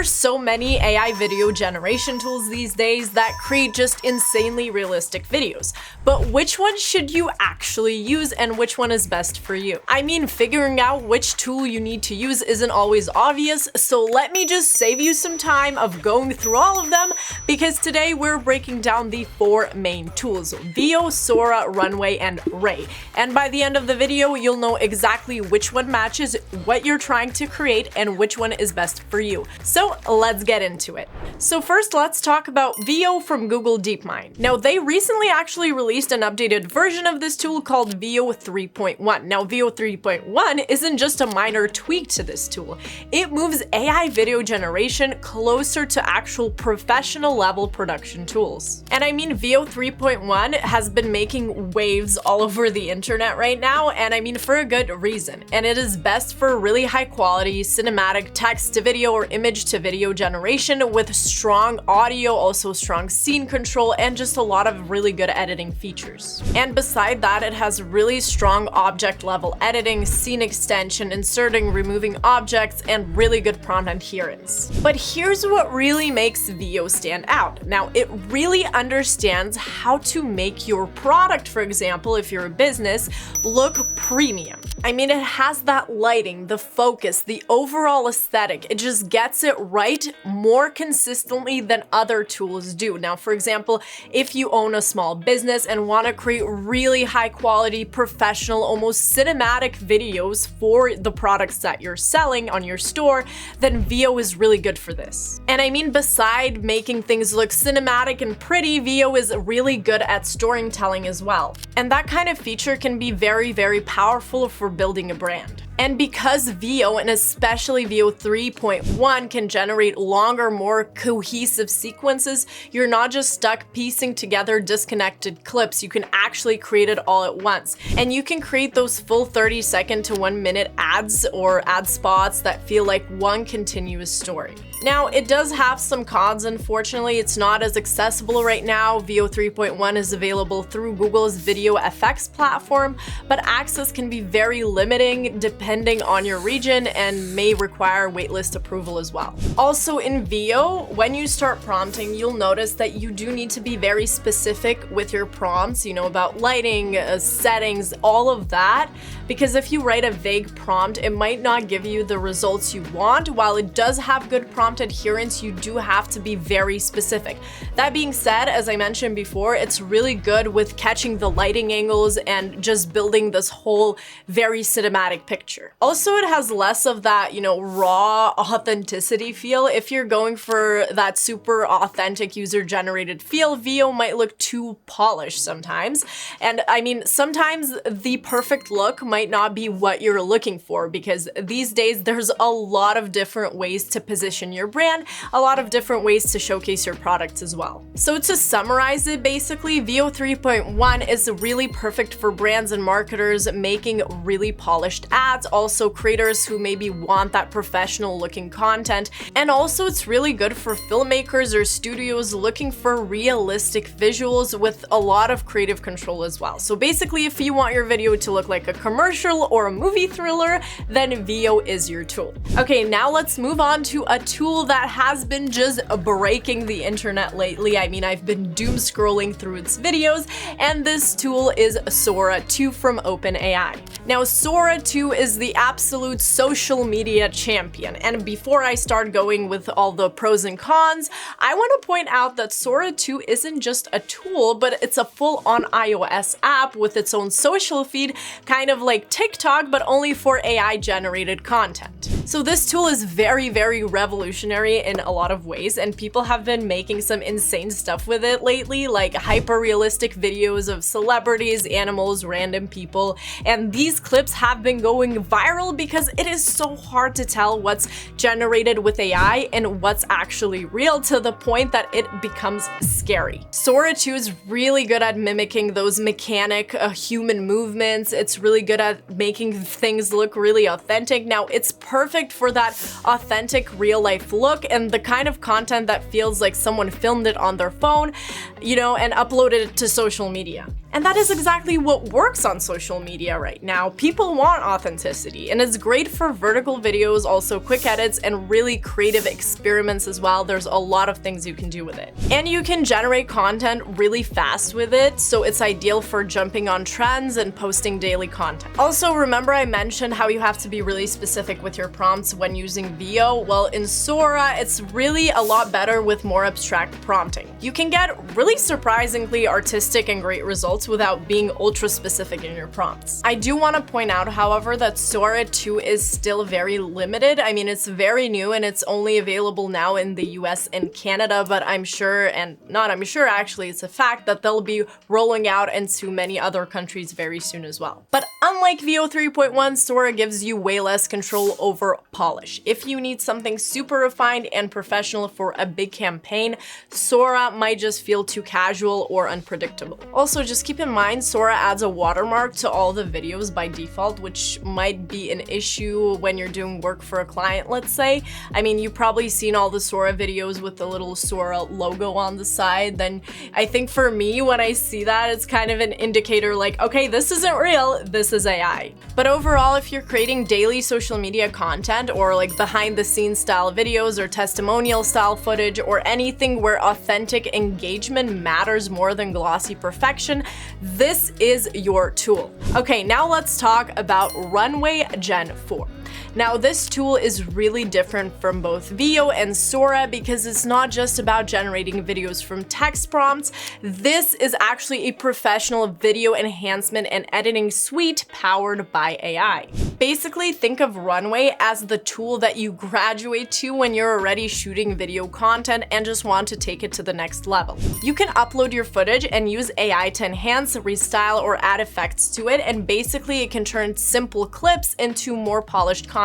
are so many AI video generation tools these days that create just insanely realistic videos. But which one should you actually use and which one is best for you? I mean, figuring out which tool you need to use isn't always obvious, so let me just save you some time of going through all of them, because today we're breaking down the 4 main tools: Veo, Sora, Runway, and Ray. And by the end of the video, you'll know exactly which one matches what you're trying to create and which one is best for you. So let's get into it. So first, let's talk about Veo from Google DeepMind. Now, they recently actually released an updated version of this tool called Veo 3.1. Now, Veo 3.1 isn't just a minor tweak to this tool. It moves AI video generation closer to actual professional level production tools. And I mean, Veo 3.1 has been making waves all over the internet right now, and I mean for a good reason. And it is best for really high quality cinematic text to video or image to video generation with strong audio, also strong scene control, and just a lot of really good editing features. And beside that, it has really strong object level editing, scene extension, inserting, removing objects, and really good prompt adherence. But here's what really makes Veo stand out. Now, it really understands how to make your product, for example, if you're a business, look premium. I mean, it has that lighting, the focus, the overall aesthetic. It just gets it right more consistently than other tools do. Now, for example, if you own a small business and want to create really high quality, professional, almost cinematic videos for the products that you're selling on your store, then Veo is really good for this. And I mean, beside making things look cinematic and pretty, Veo is really good at storytelling as well. And that kind of feature can be very, very powerful for building a brand. And because Veo, and especially Veo 3.1, can generate longer, more cohesive sequences, you're not just stuck piecing together disconnected clips. You can actually create it all at once. And you can create those full 30-second to 1-minute ads or ad spots that feel like one continuous story. Now, it does have some cons, unfortunately. It's not as accessible right now. Veo 3.1 is available through Google's Video FX platform, but access can be very limiting depending on your region and may require waitlist approval as well. Also in Veo, when you start prompting, you'll notice that you do need to be very specific with your prompts, about lighting, settings, all of that, because if you write a vague prompt, it might not give you the results you want. While it does have good prompt adherence, you do have to be very specific. That being said, as I mentioned before, it's really good with catching the lighting angles and just building this whole very cinematic picture. Also, it has less of that, raw authenticity feel. If you're going for that super authentic user-generated feel, Veo might look too polished sometimes. And I mean, sometimes the perfect look might not be what you're looking for, because these days there's a lot of different ways to position your brand, a lot of different ways to showcase your products as well. So to summarize it, basically, Veo 3.1 is really perfect for brands and marketers making really polished ads, also creators who maybe want that professional looking content, and also it's really good for filmmakers or studios looking for realistic visuals with a lot of creative control as well. So basically, if you want your video to look like a commercial or a movie thriller, then Veo is your tool. Okay, now let's move on to a tool that has been just breaking the internet lately. I mean, I've been doom scrolling through its videos, and this tool is Sora 2 from OpenAI. Now, Sora 2 is the absolute social media champion, and before I start going with all the pros and cons, I want to point out that Sora 2 isn't just a tool, but it's a full-on iOS app with its own social feed, kind of like TikTok, but only for AI-generated content. So this tool is very, very revolutionary in a lot of ways, and people have been making some insane stuff with it lately, like hyper-realistic videos of celebrities, animals, random people, and these clips have been going viral because it is so hard to tell what's generated with AI and what's actually real, to the point that it becomes scary. Sora 2 is really good at mimicking those mechanic human movements. It's really good at making things look really authentic. Now, it's perfect for that authentic real-life look and the kind of content that feels like someone filmed it on their phone, and uploaded it to social media. And that is exactly what works on social media right now. People want authenticity, and it's great for vertical videos, also quick edits, and really creative experiments as well. There's a lot of things you can do with it. And you can generate content really fast with it, so it's ideal for jumping on trends and posting daily content. Also, remember I mentioned how you have to be really specific with your prompts when using Veo? Well, in Sora, it's really a lot better with more abstract prompting. You can get really surprisingly artistic and great results without being ultra specific in your prompts. I do want to point out, however, that Sora 2 is still very limited. I mean, it's very new and it's only available now in the US and Canada, but I'm sure, and not I'm sure actually, it's a fact that they'll be rolling out into many other countries very soon as well. But unlike Veo 3.1, Sora gives you way less control over polish. If you need something super refined and professional for a big campaign, Sora might just feel too casual or unpredictable. Also, just keep in mind, Sora adds a watermark to all the videos by default, which might be an issue when you're doing work for a client, let's say. I mean, you've probably seen all the Sora videos with the little Sora logo on the side. Then I think for me, when I see that, it's kind of an indicator like, okay, this isn't real, this is AI. But overall, if you're creating daily social media content or like behind the scenes style videos or testimonial style footage or anything where authentic engagement matters more than glossy perfection, this is your tool. Okay, now let's talk about Runway Gen 4. Now, this tool is really different from both Veo and Sora because it's not just about generating videos from text prompts. This is actually a professional video enhancement and editing suite powered by AI. Basically, think of Runway as the tool that you graduate to when you're already shooting video content and just want to take it to the next level. You can upload your footage and use AI to enhance, restyle, or add effects to it, and basically it can turn simple clips into more polished content.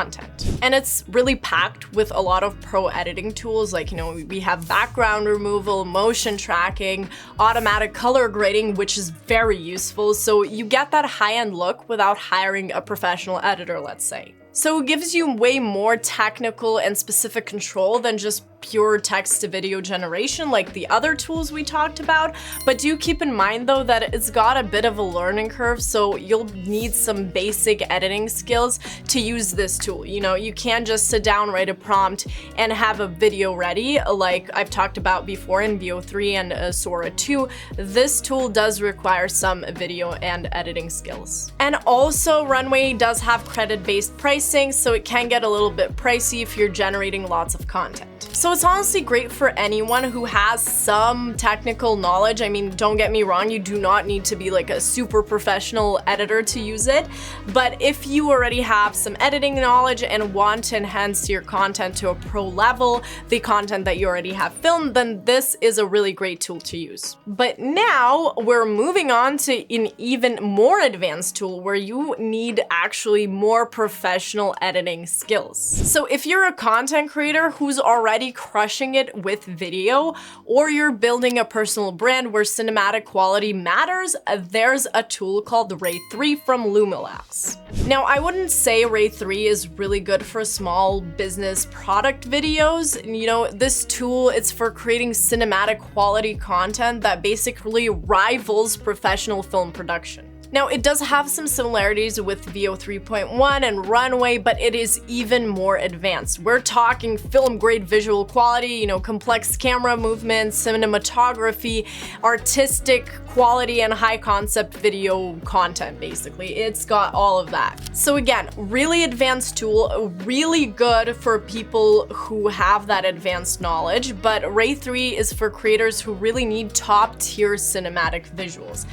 And it's really packed with a lot of pro editing tools, like, we have background removal, motion tracking, automatic color grading, which is very useful, so you get that high-end look without hiring a professional editor, let's say. So it gives you way more technical and specific control than just pure text to video generation like the other tools we talked about, but do keep in mind though that it's got a bit of a learning curve, so you'll need some basic editing skills to use this tool. You can't just sit down, write a prompt, and have a video ready like I've talked about before in Veo 3 and Sora 2. This tool does require some video and editing skills. And also, Runway does have credit-based pricing, so it can get a little bit pricey if you're generating lots of content. So it's honestly great for anyone who has some technical knowledge. I mean, don't get me wrong, you do not need to be like a super professional editor to use it. But if you already have some editing knowledge and want to enhance your content to a pro level, the content that you already have filmed, then this is a really great tool to use. But now we're moving on to an even more advanced tool where you need actually more professional editing skills. So if you're a content creator who's already crushing it with video, or you're building a personal brand where cinematic quality matters, there's a tool called Ray 3 from Lumilabs. Now, I wouldn't say Ray 3 is really good for small business product videos. This tool, it's for creating cinematic quality content that basically rivals professional film production. Now, it does have some similarities with Veo 3.1 and Runway, but it is even more advanced. We're talking film-grade visual quality, complex camera movements, cinematography, artistic quality, and high-concept video content, basically. It's got all of that. So again, really advanced tool, really good for people who have that advanced knowledge, but Ray 3 is for creators who really need top-tier cinematic visuals.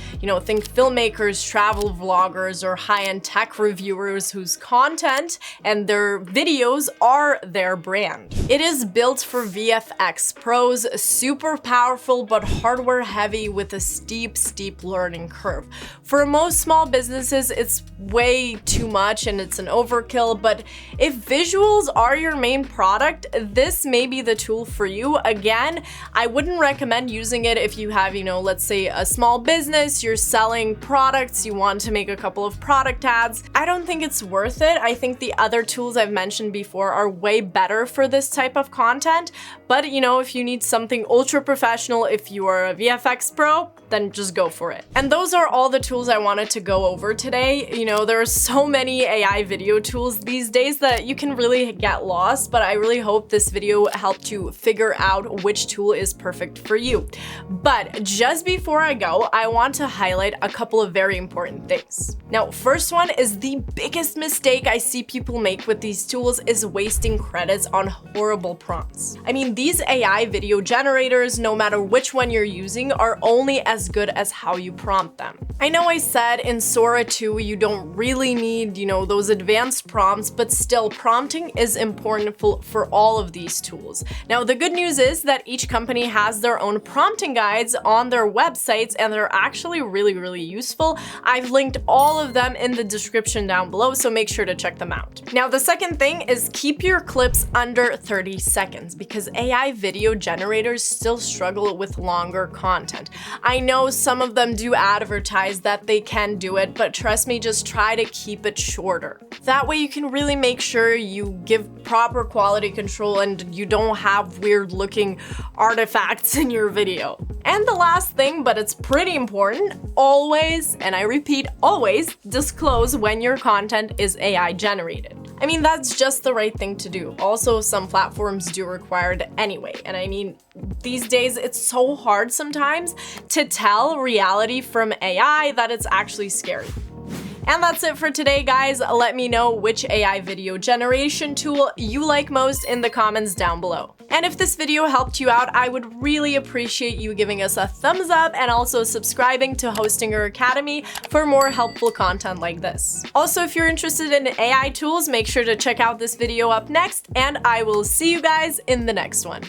Think filmmakers, travel vloggers, or high-end tech reviewers whose content and their videos are their brand. It is built for VFX pros, super powerful but hardware heavy with a steep learning curve. For most small businesses, it's way too much and it's an overkill, but if visuals are your main product, this may be the tool for you. Again, I wouldn't recommend using it if you have, let's say a small business, you're selling products products, you want to make a couple of product ads, I don't think it's worth it. I think the other tools I've mentioned before are way better for this type of content. But you know, if you need something ultra professional, if you are a VFX pro, then just go for it. And those are all the tools I wanted to go over today. You know, there are so many AI video tools these days that you can really get lost, but I really hope this video helped you figure out which tool is perfect for you. But just before I go, I want to highlight a couple of very important things. Now, first one is the biggest mistake I see people make with these tools is wasting credits on horrible prompts. I mean, these AI video generators, no matter which one you're using, are only as good as how you prompt them. I know I said in Sora 2 you don't really need, you know, those advanced prompts, but still prompting is important for all of these tools. Now, the good news is that each company has their own prompting guides on their websites, and they're actually really useful. I've linked all of them in the description down below, so make sure to check them out. Now, the second thing is keep your clips under 30 seconds because AI video generators still struggle with longer content. I know some of them do advertise that they can do it, but trust me, just try to keep it shorter. That way you can really make sure you give proper quality control and you don't have weird looking artifacts in your video. And the last thing, but it's pretty important, always, and I repeat, always disclose when your content is AI generated. I mean, that's just the right thing to do. Also, some platforms do require it anyway. And I mean, these days it's so hard sometimes to tell reality from AI that it's actually scary. And that's it for today, guys. Let me know which AI video generation tool you like most in the comments down below. And if this video helped you out, I would really appreciate you giving us a thumbs up and also subscribing to Hostinger Academy for more helpful content like this. Also, if you're interested in AI tools, make sure to check out this video up next, and I will see you guys in the next one.